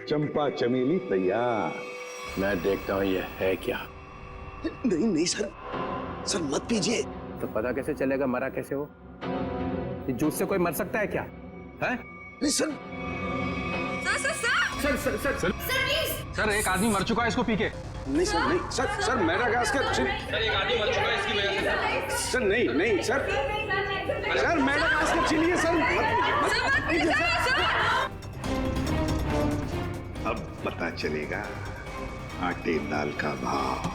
चंपा चमेली तैयार। मैं देखता हूँ ये है क्या। नहीं नहीं सर, सर मत पीजिए। तो पता कैसे चलेगा मरा कैसे वो? जूस से कोई मर सकता है क्या? है? नहीं सर। Sir please. सर एक आदमी मर चुका है इसको पी के। नहीं सर, नहीं सर, सर मेडागास्कर। सर एक आदमी मर चुका है इसकी वजह से। सर नहीं नहीं सर, सर मेडागास्कर चिल्लिए सर। अब पता चलेगा आटे दाल का भाव।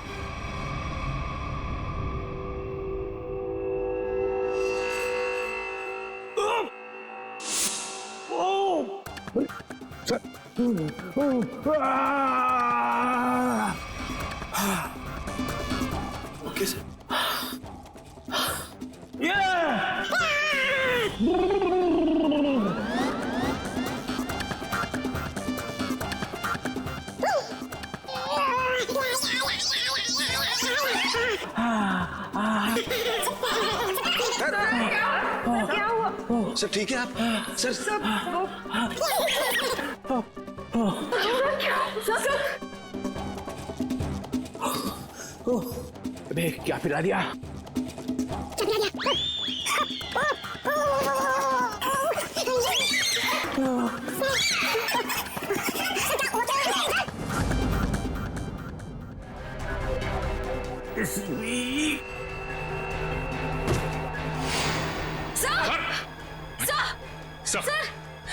Okay sir. क्या हुआ? सर ठीक है आप? सर अबे क्या पिला दिया?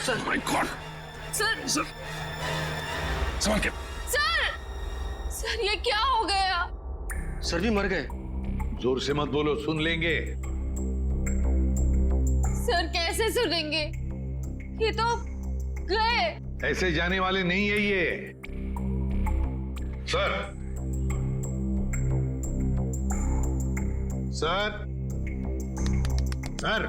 Sir my God. सर संभाल के। सर ये क्या हो गया? सर भी मर गए। जोर से मत बोलो, सुन लेंगे। सर कैसे सुनेंगे? ये तो गए। ऐसे जाने वाले नहीं है ये। सर सर सर,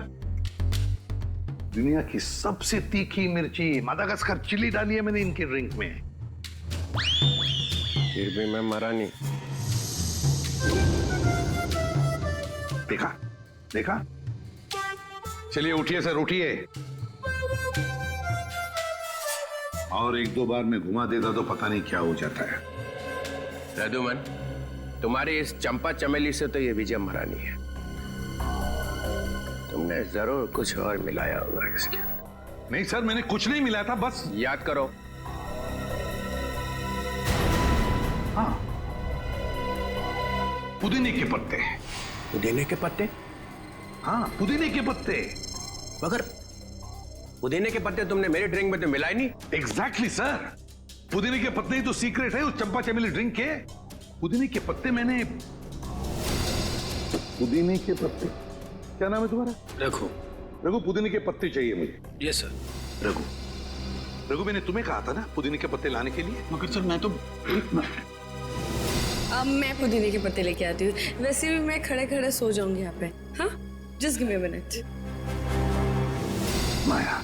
दुनिया की सबसे तीखी मिर्ची मादागास्कर चिली डाली है मैंने इनके ड्रिंक में। फिर भी मैं मरा नहीं। देखा देखा। चलिए उठिए सर, उठिए। और एक दो बार मैं घुमा देता तो पता नहीं क्या हो जाता है। रघुमन, तुम्हारी इस चंपा चमेली से तो ये विजय मरा नहीं है। तुमने जरूर कुछ और मिलाया होगा इसके। नहीं सर, मैंने कुछ नहीं मिला था, बस याद करो। हाँ, पुदीने के पत्ते। पुदीने के पत्ते? हाँ, पुदीने के पत्ते। मगर पुदीने के पत्ते तुमने मेरे ड्रिंक में तो मिलाए नहीं। एग्जैक्टली सर, पुदीने के पत्ते ही तो सीक्रेट है उस चंपा चमेली ड्रिंक के। पुदीने के पत्ते मैंने, पुदीने के पत्ते, क्या नाम है तुम्हारा? रघु। रघु, पुदीने के पत्ते चाहिए मुझे। Yes sir. रघु, रघु मैंने तुम्हें कहा था ना पुदीने के पत्ते लाने के लिए। मगर सर मैं तो अब मैं पुदीने के पत्ते लेके आती हूँ। वैसे भी मैं खड़े खड़े सो जाऊंगी यहाँ पे। हाँ, just give me a minute. Maya,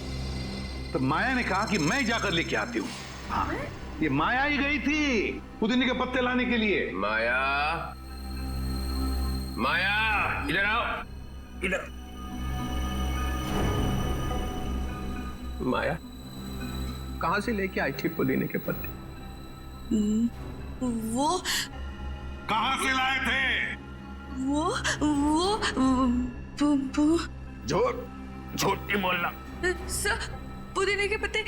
तो माया ने कहा कि मैं जाकर लेके आती हूँ। हाँ, ये माया ही गई थी पुदीने के पत्ते लाने के लिए। माया, माया इधर आओ, इधर। माया कहां से लेके आई थी पुदीने के पत्ते? वो कहां से लाए थे? वो झूठ, झूठ नहीं बोलना। सर, पुदीने के पत्ते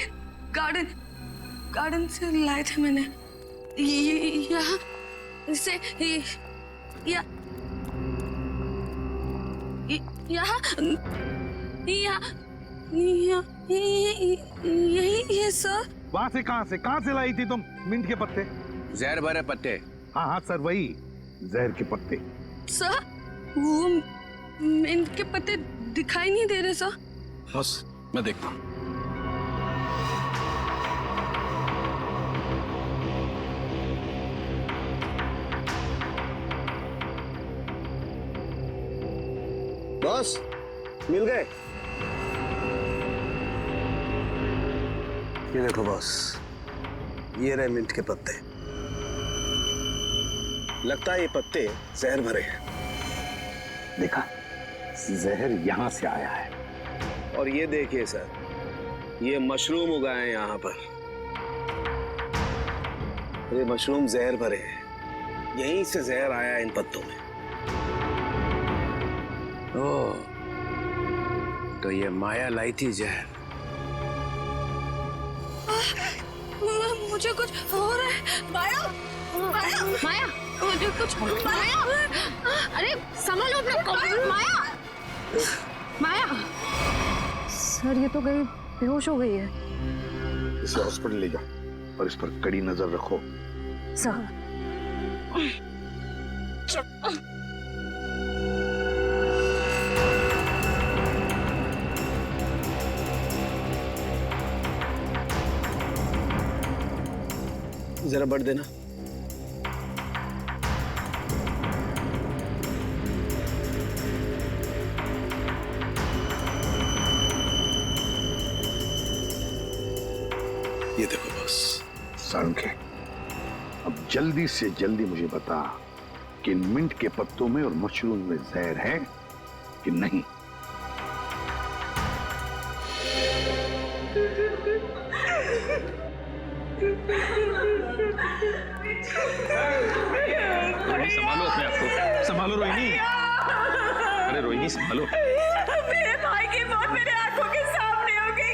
गार्डन से लाए थे मैंने। यहाँ से यही है सर। वहां से कहां से लाई थी तुम मिंट के पत्ते? जहर भरे पत्ते। हाँ हाँ सर, वही जहर के पत्ते। सर, वो मिंट के पत्ते दिखाई नहीं दे रहे सर। बस मैं देखता हूँ। बॉस, मिल गए? ये देखो बॉस, ये रहे मिंट के पत्ते। लगता है ये पत्ते जहर भरे हैं। देखा, जहर यहां से आया है। और ये देखिए सर, ये मशरूम उगाए हैं यहाँ पर। ये मशरूम जहर भरे हैं, यहीं से जहर आया इन पत्तों में। ओ, तो ये माया लाई थी जहर। मुझे कुछ हो रहा है। माया, माया, माया, मुझे कुछ माया, अरे संभालो अपना कॉम्प्यूटर। माया, माया, सर ये तो गई, बेहोश हो गई है। इसे हॉस्पिटल ले जाओ और इस पर कड़ी नजर रखो। सर जरा बढ़ देना। ये देखो बस। सालुंखे, अब जल्दी से जल्दी मुझे बता कि इन मिंट के पत्तों में और मशरूम में जहर है कि नहीं। संभालो अपने आप को, संभालो रोहिणी। अरे रोहिणी संभालो। मेरे भाई की मौत मेरे आंखों के सामने हो गई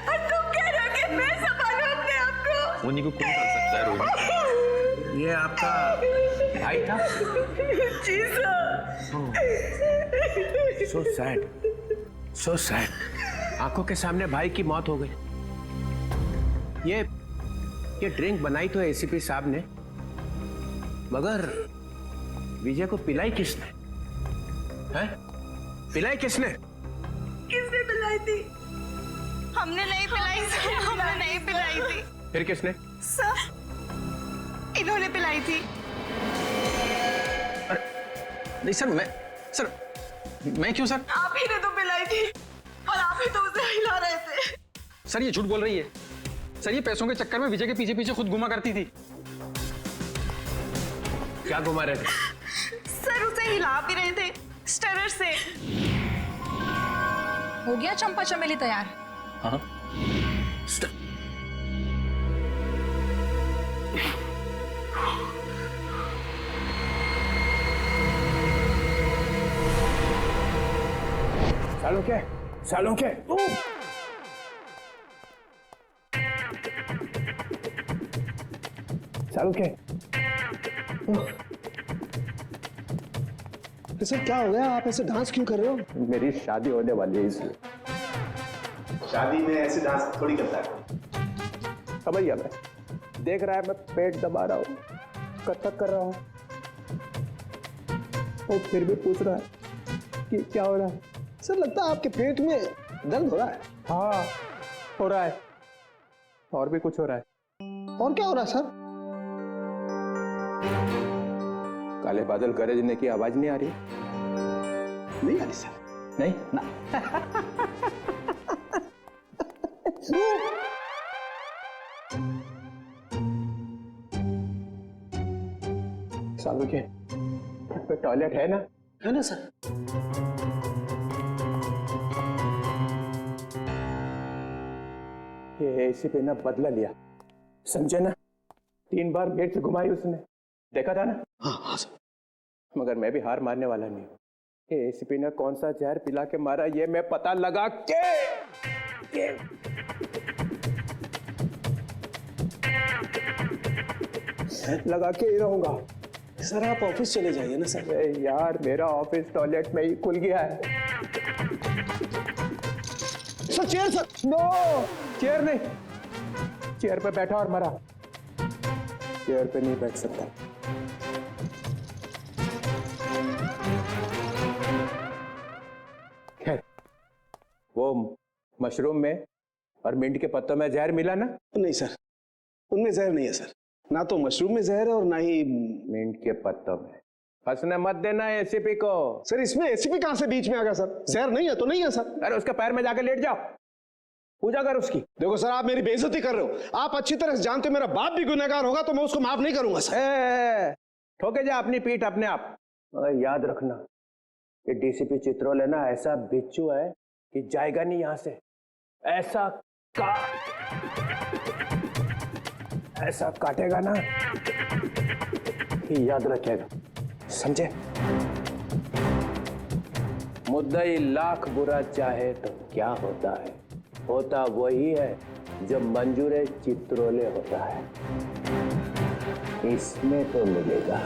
और तुम कह रहे हो कि मैं संभालूं अपने आप को। रोहिणी को कौन कर सकता है रोहिणी? ये आपका भाई था? जी sir. So sad, so sad. आंखों के सामने भाई की मौत हो गई। ये ड्रिंक बनाई तो एसीपी साहब ने, मगर विजय को पिलाई किसने? हैं? पिलाई किसने? किसने पिलाई थी? हमने नहीं पिलाई सर, हमने नहीं पिलाई थी। फिर किसने? सर, इन्होंने पिलाई थी। नहीं सर, मैं क्यों सर? आप ही ने तो पिलाई थी और आप ही तो उसे हिला रहे थे। सर ये झूठ बोल रही है। सर ये पैसों के चक्कर में विजय के पीछे पीछे खुद घुमा करती थी। क्या घुमा रहे थे? सर उसे हिला भी रहे थे स्टरर से। हो गया चंपा चमेली तैयार? हाँ। सालुंखे, सर क्या हो गया? आप ऐसे डांस क्यों कर रहे हो? मेरी शादी होने वाली है इसलिए। शादी में ऐसे डांस थोड़ी करता है। समझ गया मैं। देख रहा है मैं पेट दबा रहा हूँ, कथक कर रहा हूँ, और फिर भी पूछ रहा है कि क्या हो रहा है। सर लगता है आपके पेट में दर्द हो रहा है। हाँ हो रहा है, और भी कुछ हो रहा है। और क्या हो रहा है सर? काले बादल गरजने की आवाज नहीं आ रही? नहीं आ रही सर। नहीं ना। सालुंखे, पे टॉयलेट है ना? है ना सर। ये एसीपी ने बदला लिया, समझे ना? 3 बार गेट से घुमाई उसने, देखा था ना? हाँ सर। मगर मैं भी हार मानने वाला नहीं हूँ। ये एसीपी ने कौन सा जहर पिला के मारा ये मैं पता लगा के ही रहूंगा। सर आप ऑफिस चले जाइए ना सर। अरे यार मेरा ऑफिस टॉयलेट में ही खुल गया है। Sir chair sir. No, chair नहीं, चेयर पे बैठा और मरा, चेयर पे नहीं बैठ सकता। खैर, वो मशरूम में और मिंट के पत्तों में जहर मिला ना? नहीं सर, उनमें जहर नहीं है सर। ना तो मशरूम में जहर है और ना ही मिंट के पत्तों में। फंसने मत देना एसीपी को। सर इसमें एसीपी कहां से बीच में आ गया सर? जहर नहीं है तो नहीं है सर। अरे उसके पैर में जाकर लेट जाओ, पूजा कर उसकी। देखो सर आप मेरी बेइज्जती कर रहे हो। आप अच्छी तरह से जानते हो मेरा बाप भी गुनहगार होगा तो मैं उसको माफ नहीं करूंगा सर। ठोके जा अपनी पीठ अपने आप। मगर याद रखना कि डीसीपी चित्रोल है ना, ऐसा बिच्छू है कि जाएगा नहीं यहां से। ऐसा ऐसा काटेगा ना कि याद रखेगा, समझे? मुद्दई लाख बुरा चाहे तो क्या होता है, होता वही है जो मंजूरे चित्रोले होता है। इसमें तो मिलेगा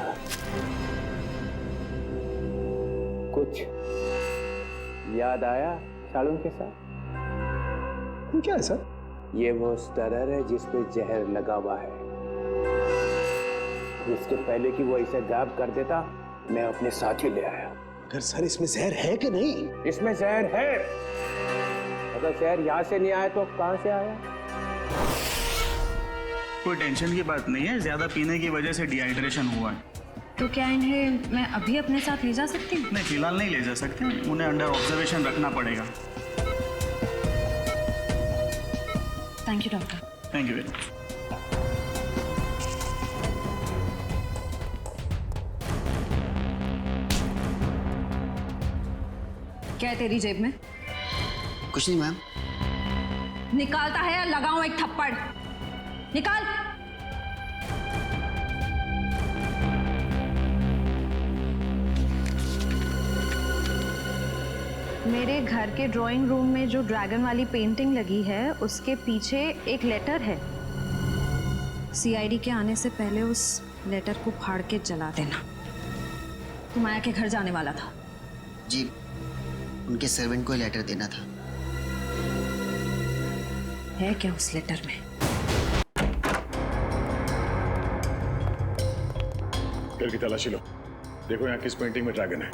कुछ। याद आया साड़ू के साथ? क्या है सर? ये वो स्टरर है जिस पे जहर लगा हुआ है। इसके पहले कि वो इसे गायब कर देता, मैं अपने साथ ही ले आया। अगर सर इसमें जहर है कि नहीं? इसमें जहर है। अगर जहर यहाँ से नहीं आया तो कहाँ से आया? कोई टेंशन की बात नहीं है, ज्यादा पीने की वजह से डिहाइड्रेशन हुआ है। तो क्या इन्हें मैं अभी अपने साथ ले जा सकती हूँ? नहीं, फिलहाल नहीं ले जा सकते, उन्हें अंडर ऑब्जर्वेशन रखना पड़ेगा। Thank you doctor. Thank you very much. क्या है तेरी जेब में? कुछ नहीं मैम। निकालता है या लगाऊं एक थप्पड़? निकाल। मेरे घर के ड्राइंग रूम में जो ड्रैगन वाली पेंटिंग लगी है उसके पीछे एक लेटर है। सीआईडी के आने से पहले उस लेटर को फाड़ के जला देना। तू माया के घर जाने वाला था? जी, उनके सर्वेंट को लेटर देना था। है क्या उस लेटर में? घर की तलाशी लो, देखो यहाँ किस पेंटिंग में ड्रैगन है।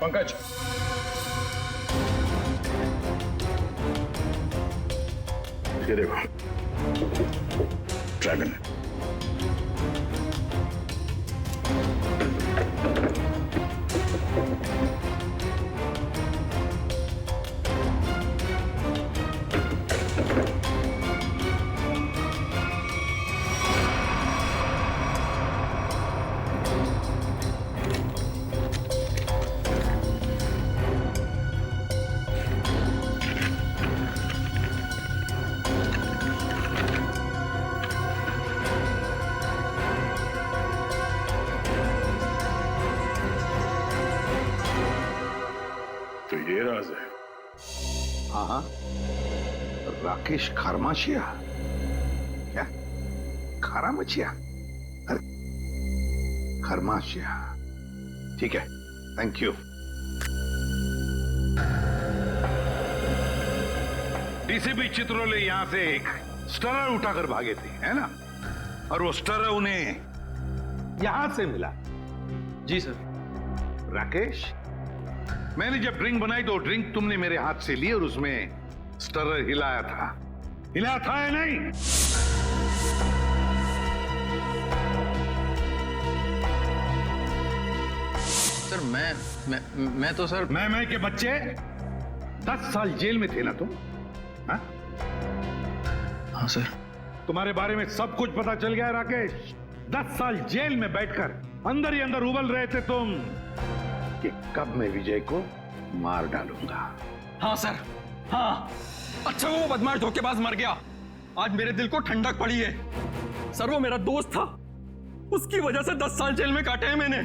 पंकज, ये देखो ड्रैगन। तो ये राज है। हाँ, राकेश खरमाशिया। क्या खरामचिया? अरे खरमाशिया, ठीक है, थैंक यू। डीसीपी चित्रोले यहां से एक स्टरर उठाकर भागे थे, है ना? और वो स्टरर उन्हें यहां से मिला। जी सर। राकेश, मैंने जब ड्रिंक बनाई तो ड्रिंक तुमने मेरे हाथ से ली और उसमें स्टरर हिलाया था या नहीं? सर मैं तो सर मैं के बच्चे 10 साल जेल में थे ना तुम? हाँ? हाँ सर। तुम्हारे बारे में सब कुछ पता चल गया है राकेश। 10 साल जेल में बैठकर अंदर ही अंदर उबल रहे थे तुम कि कब मैं विजय को मार डालूंगा। हाँ सर, हाँ। अच्छा वो बदमाश धोखेबाज मर गया, आज मेरे दिल को ठंडक पड़ी है। सर वो मेरा दोस्त था, उसकी वजह से 10 साल जेल में काटे हैं मैंने।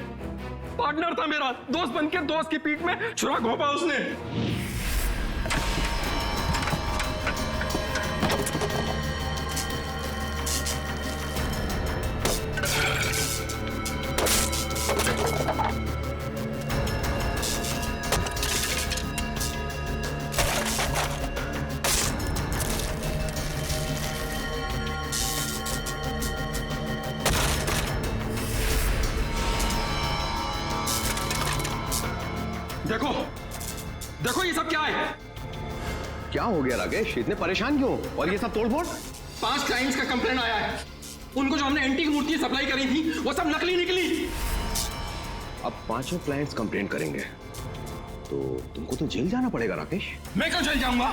पार्टनर था मेरा, दोस्त बनके दोस्त की पीठ में छुरा घोंपा उसने। देखो देखो ये क्या हो गया राकेश, इतने परेशान क्यों? और ये सब तोड़फोड़? 5 क्लाइंट्स का कंप्लेंट आया है। उनको जो हमने एंटीक मूर्ति सप्लाई करी थी वो सब नकली निकली। अब 5 क्लाइंट्स कंप्लेंट करेंगे तो तुमको तो जेल जाना पड़ेगा राकेश। मैं क्यों जेल जाऊंगा?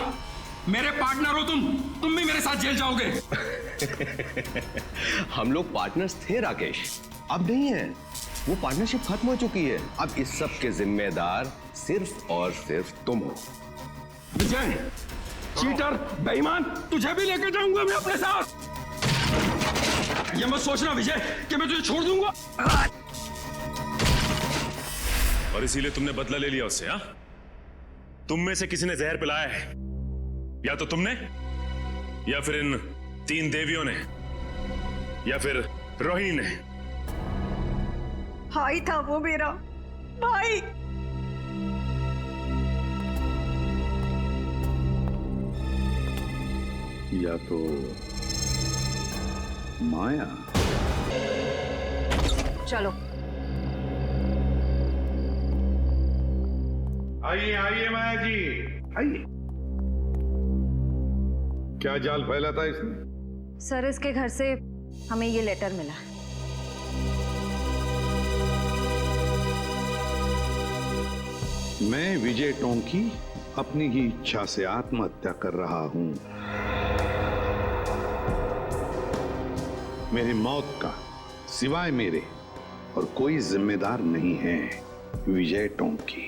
मेरे पार्टनर हो तुम भी मेरे साथ जेल जाओगे। हम लोग पार्टनर्स थे राकेश, अब नहीं है। वो पार्टनरशिप खत्म हो चुकी है। अब इस सब के जिम्मेदार सिर्फ और सिर्फ तुम हो। विजय, चीटर, बेईमान, तुझे भी लेकर जाऊंगा मैं अपने साथ। ये मत सोचना विजय कि मैं तुझे छोड़ दूंगा। और इसीलिए तुमने बदला ले लिया उससे? हाँ, तुम में से किसी ने जहर पिलाया है, या तो तुमने, या फिर इन 3 देवियों ने, या फिर रोहिणी ने। भाई था वो मेरा भाई। या तो माया। चलो आइए आइए माया जी, आइए। क्या जाल फैला था इसने? सर, इसके घर से हमें ये लेटर मिला। मैं विजय टोंकी अपनी ही इच्छा से आत्महत्या कर रहा हूं। मेरी मौत का सिवाय मेरे और कोई जिम्मेदार नहीं है। विजय टोंकी।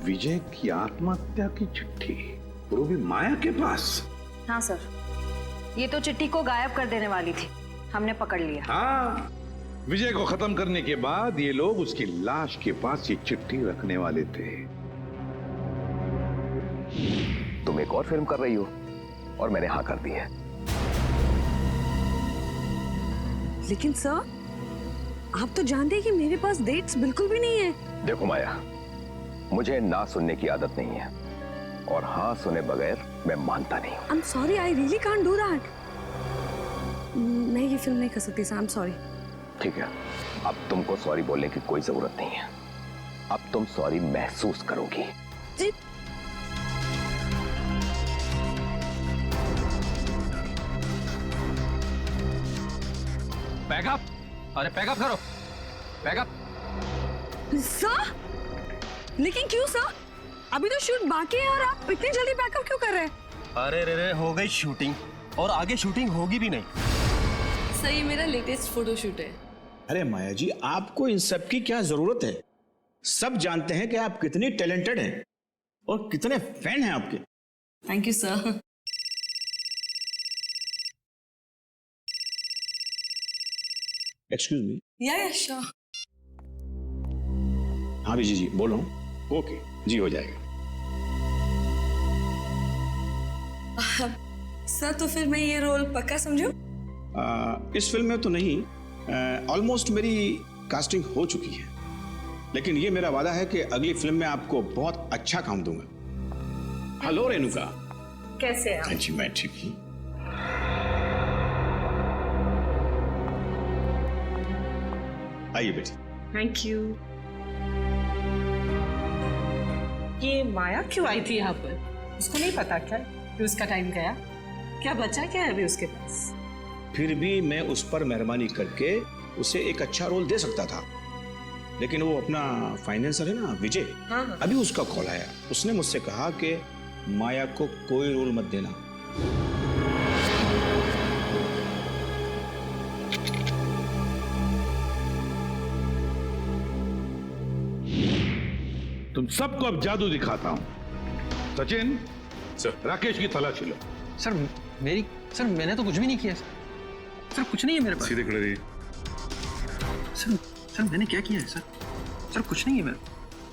विजय की आत्महत्या की चिट्ठी, वो भी माया के पास। हाँ सर, ये तो चिट्ठी को गायब कर देने वाली थी, हमने पकड़ लिया। हाँ, विजय को खत्म करने के बाद ये लोग उसकी लाश के पास ये चिट्ठी रखने वाले थे। तुम एक और फिल्म कर रही हो और मैंने हाँ कर दी है। लेकिन सर, आप तो जानते हैं कि मेरे पास डेट्स बिल्कुल भी नहीं है। देखो माया, मुझे ना सुनने की आदत नहीं है और हाँ सुने बगैर मैं मानता नहीं हूँ। I am sorry, I really can't do that. मैं ये फिल्म नहीं कर सकती सर, आई एम सॉरी। ठीक है, अब तुमको सॉरी बोलने की कोई जरूरत नहीं है। अब तुम सॉरी महसूस करोगी। पैकअप, अरे पैकअप करो, पैकअप। सर, लेकिन क्यों सर? अभी तो शूट बाकी है और आप इतनी जल्दी पैकअप क्यों कर रहे हैं? अरे रे हो गई शूटिंग और आगे शूटिंग होगी भी नहीं। सर, ये मेरा लेटेस्ट फोटोशूट है। अरे माया जी, आपको इन सब की क्या जरूरत है? सब जानते हैं कि आप कितनी टैलेंटेड हैं और कितने फैन हैं आपके। Thank you sir. Excuse me. या श्योर। हाँ विजय जी, बोल रहा हूँ। ओके जी, हो जाएगा। सर, तो फिर मैं ये रोल पक्का समझूं? इस फिल्म में तो नहीं, ऑलमोस्ट मेरी कास्टिंग हो चुकी है, लेकिन ये मेरा वादा है कि अगली फिल्म में आपको बहुत अच्छा काम दूंगा। हेलो रेणुका, कैसे आप? हाँ जी, मैं ठीक हूँ। आइए बेटी। Thank you. ये माया क्यों आई थी यहाँ पर? उसको नहीं पता क्या कि उसका टाइम गया? क्या बचा क्या है अभी उसके पास? फिर भी मैं उस पर मेहरबानी करके उसे एक अच्छा रोल दे सकता था, लेकिन वो अपना फाइनेंसर है ना विजय, हाँ। अभी उसका कॉल आया। उसने मुझसे कहा कि माया को कोई रोल मत देना। तुम सबको अब जादू दिखाता हूं। सचिन, सर। राकेश की तलाशी लो। सर मैंने तो कुछ भी नहीं किया। सर कुछ नहीं है मेरे पास। सीधे खड़े रहिए। सर मैंने क्या किया है सर? सर कुछ नहीं है मेरा।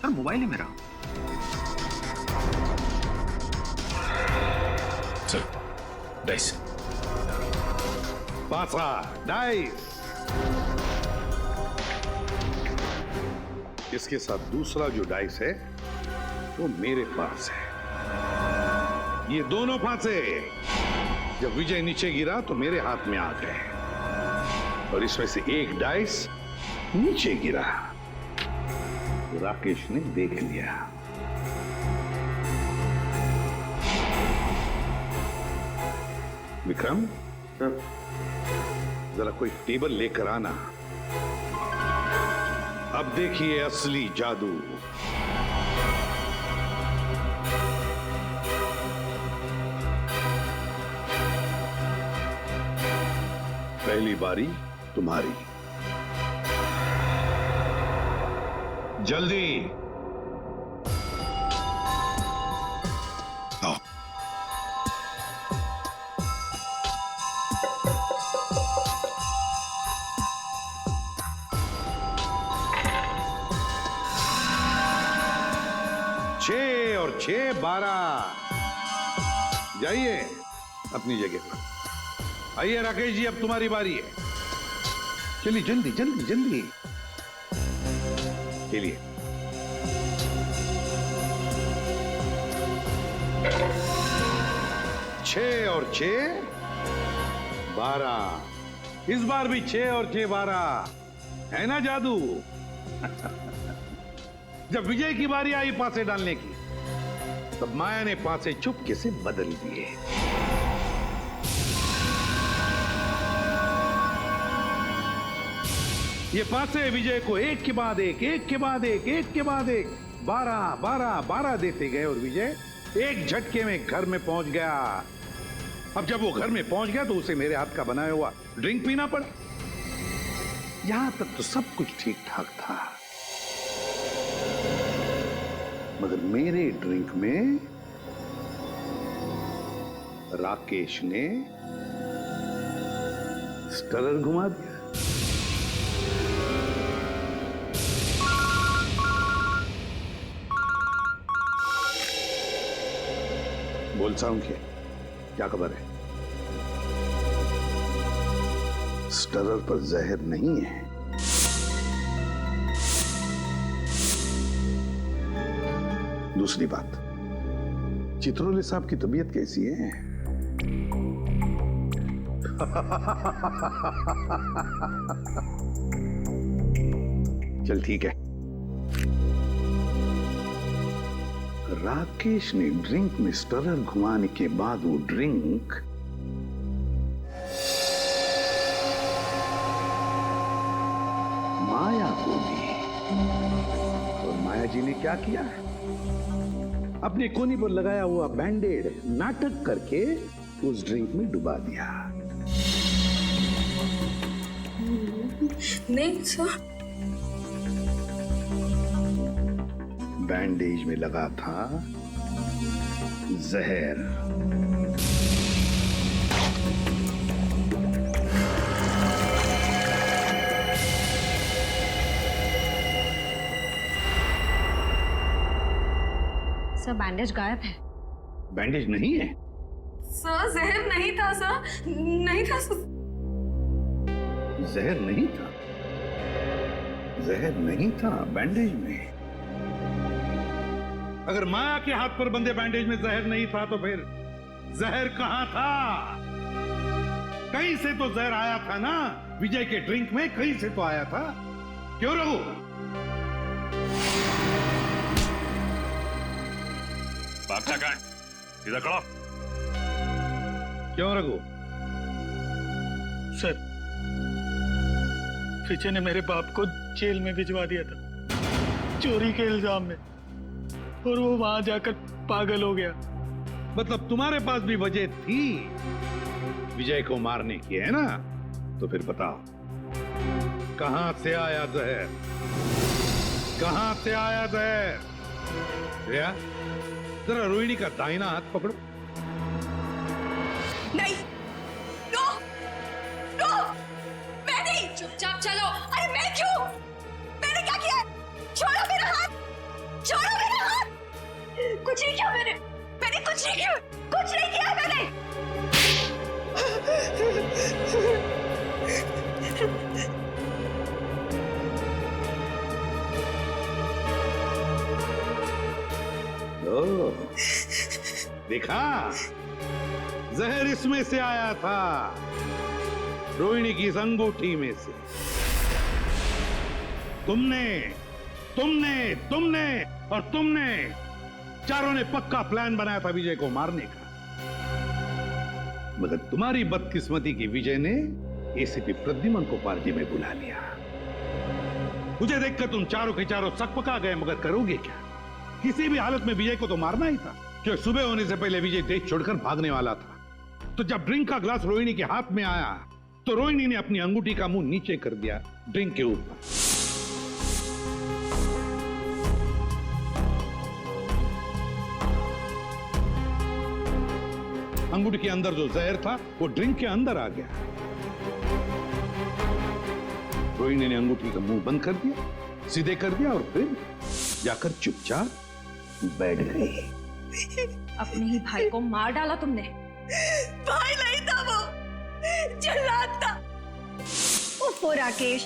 सर मोबाइल है मेरा। Sir dice. पासा डाइस। इसके साथ दूसरा जो डाइस है वो मेरे पास है। ये दोनों फांसे जब विजय नीचे गिरा तो मेरे हाथ में आ गए और इसमें से एक डाइस नीचे गिरा तो राकेश ने देख लिया। विक्रम, जरा कोई टेबल लेकर आना। अब देखिए असली जादू। पहली बारी तुम्हारी। जल्दी आओ। छह और 6 12। जाइए अपनी जगह पर। आइए राकेश जी, अब तुम्हारी बारी है। चलिए जल्दी जल्दी जल्दी चलिए। छह और 6 12। इस बार भी 6 और 6 12 है ना जादू। जब विजय की बारी आई पासे डालने की, तब माया ने पासे चुपके से बदल दिए। ये पासे विजय को एक के बाद एक, एक के बाद एक, एक के बाद एक 12 12 12 देते गए और विजय एक झटके में घर में पहुंच गया। अब जब वो घर में पहुंच गया तो उसे मेरे हाथ का बनाया हुआ ड्रिंक पीना पड़ा। यहां तक तो सब कुछ ठीक ठाक था, मगर मेरे ड्रिंक में राकेश ने स्टरर घुमा दिया। बोल साउंड क्या खबर है? स्टरर पर जहर नहीं है। दूसरी बात, चित्रोले साहब की तबीयत कैसी है? चल ठीक है। राकेश ने ड्रिंक में स्टरर घुमाने के बाद वो ड्रिंक माया को दी। और माया जी ने क्या किया? अपने कोनी पर लगाया हुआ बैंडेड नाटक करके उस ड्रिंक में डुबा दिया। नहीं सर, बैंडेज में लगा था जहर। सर बैंडेज गायब है। बैंडेज नहीं है? सर जहर नहीं था सर, नहीं था सर। जहर नहीं था? जहर नहीं था बैंडेज में? अगर माया के हाथ पर बंधे बैंडेज में जहर नहीं था तो फिर जहर कहां था? कहीं से तो जहर आया था ना, विजय के ड्रिंक में कहीं से तो आया था। क्यों रघु? भागता कहां है? सीधा खड़ा। क्यों रघु? सर, विजय ने मेरे बाप को जेल में भिजवा दिया था चोरी के इल्जाम में, और वो वहां जाकर पागल हो गया। मतलब तुम्हारे पास भी वजह थी विजय को मारने की, है ना? तो फिर बताओ, कहां से आया जहर? कहां से आया जहर? श्रेया, जरा रोहिणी का दाहिना हाथ पकड़ो। नहीं, नो, नो, मैं नहीं। चुपचाप चलो। अरे मैं क्यों? मैंने क्या किया? छोड़ो मेरा हाथ, छोड़ो मेरा हाथ। कुछ नहीं किया मैंने कुछ नहीं किया, कुछ नहीं किया मैंने। ओ, देखा, जहर इसमें से आया था, रोहिणी की इस अंगूठी में से। तुमने तुमने तुमने और तुमने चारों ने पक्का प्लान बनाया था विजय को मारने का। मगर तुम्हारी बदकिस्मती की विजय ने एसीपी प्रद्युमन को पार्टी में बुला लिया। मुझे देखकर तुम चारों के चारों सकपका गए, मगर करोगे क्या? किसी भी हालत में विजय को तो मारना ही था, क्योंकि सुबह होने से पहले विजय देश छोड़कर भागने वाला था। तो जब ड्रिंक का ग्लास रोहिणी के हाथ में आया तो रोहिणी ने अपनी अंगूठी का मुंह नीचे कर दिया ड्रिंक के ऊपर। अंगूठी के अंदर जो जहर था वो ड्रिंक के अंदर आ गया। रोहिणी ने अंगूठी का मुंह बंद कर दिया, सीधे कर दिया और फिर जाकर चुपचाप बैठ गई। अपने ही भाई को मार डाला तुमने। भाई नहीं था वो, जल्लाद था। ओफो राकेश,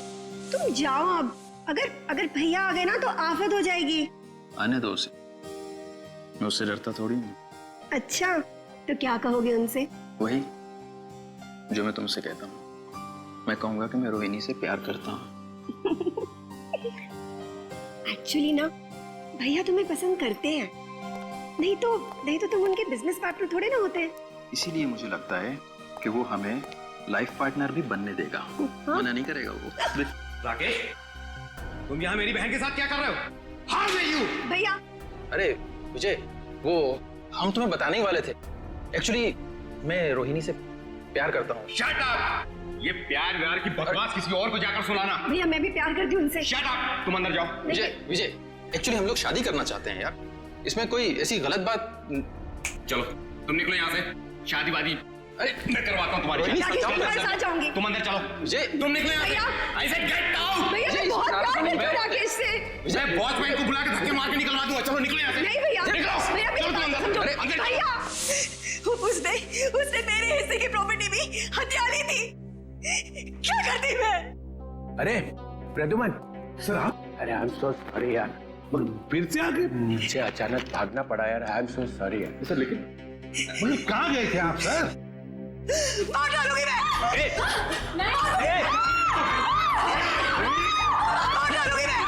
तुम जाओ अब। अगर भैया आ गए ना तो आफत हो जाएगी। आने दो उसे, मैं उससे डरता थोड़ी हूँ। अच्छा, तो क्या कहोगे उनसे? वही जो मैं तुमसे कहता हूँ। मैं कहूंगा कि मैं रोहिणी से प्यार करता हूँ। एक्चुअली ना भैया तुम्हें पसंद करते हैं, नहीं तो तुम उनके बिजनेस पार्टनर थोड़े ना होते। इसीलिए मुझे लगता है कि वो हमें लाइफ पार्टनर भी बनने देगा। मना नहीं करेगा वो। राकेश, तुम यहाँ मेरी बहन के साथ क्या कर रहे हो? How are you? भैया, अरे विजय, वो हम तुम्हें बताने ही वाले थे। एक्चुअली मैं रोहिणी से प्यार करता हूँ। Shut up! ये प्यार व्यार की बकवास किसी और को जाकर सुनाना। भैया मैं भी प्यार करती हूँ उनसे। Shut up! तुम अंदर जाओ। विजय, एक्चुअली हम लोग शादी करना चाहते हैं यार। इसमें कोई ऐसी गलत बात। चलो तुम निकलो यहाँ से। शादी वादी अरे मैं करवाता हूँ तुम्हारी शादी। तुम्हारे साथ जाऊंगी। तुम अंदर चलो। विजय, तुम निकलो यहाँ से। I said get out! भैया मैं बहुत प्यार करती हूँ राकेश से। मैं वॉचमैन को बुला के धक्के मार के निकलवा दूंगा। चलो निकलो यहाँ से। नहीं भैया, निकलो। भैया चलो तुम अंदर। अरे अंदर भैया, उसने मेरे हिस्से की प्रॉपर्टी भी हथिया ली थी। क्या करती मैं? अरे प्रद्युमन सर, अरे आई एम सो सॉरी यार, फिर से आगे नीचे अचानक भागना पड़ा यार। आई एम सो सॉरी यार सर। लेकिन कहाँ गए थे आप सर? मार डालूंगी मैं। मार डालूंगी मैं।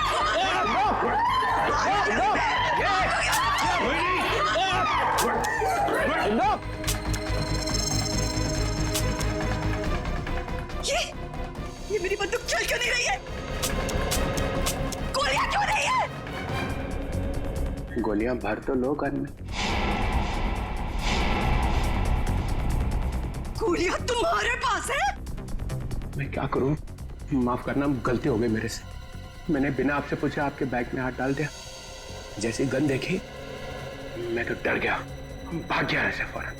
ये मेरी बंदूक चल क्यों नहीं रही है? गोलियां क्यों नहीं है? गोलियां भर तो लो गन में। गोलियां तुम्हारे पास है? मैं क्या करूं? माफ करना, गलती हो गई मेरे से। मैंने बिना आपसे पूछे आपके बैग में हाथ डाल दिया। जैसी गन देखी मैं तो डर गया, भाग गया ऐसे फौरन।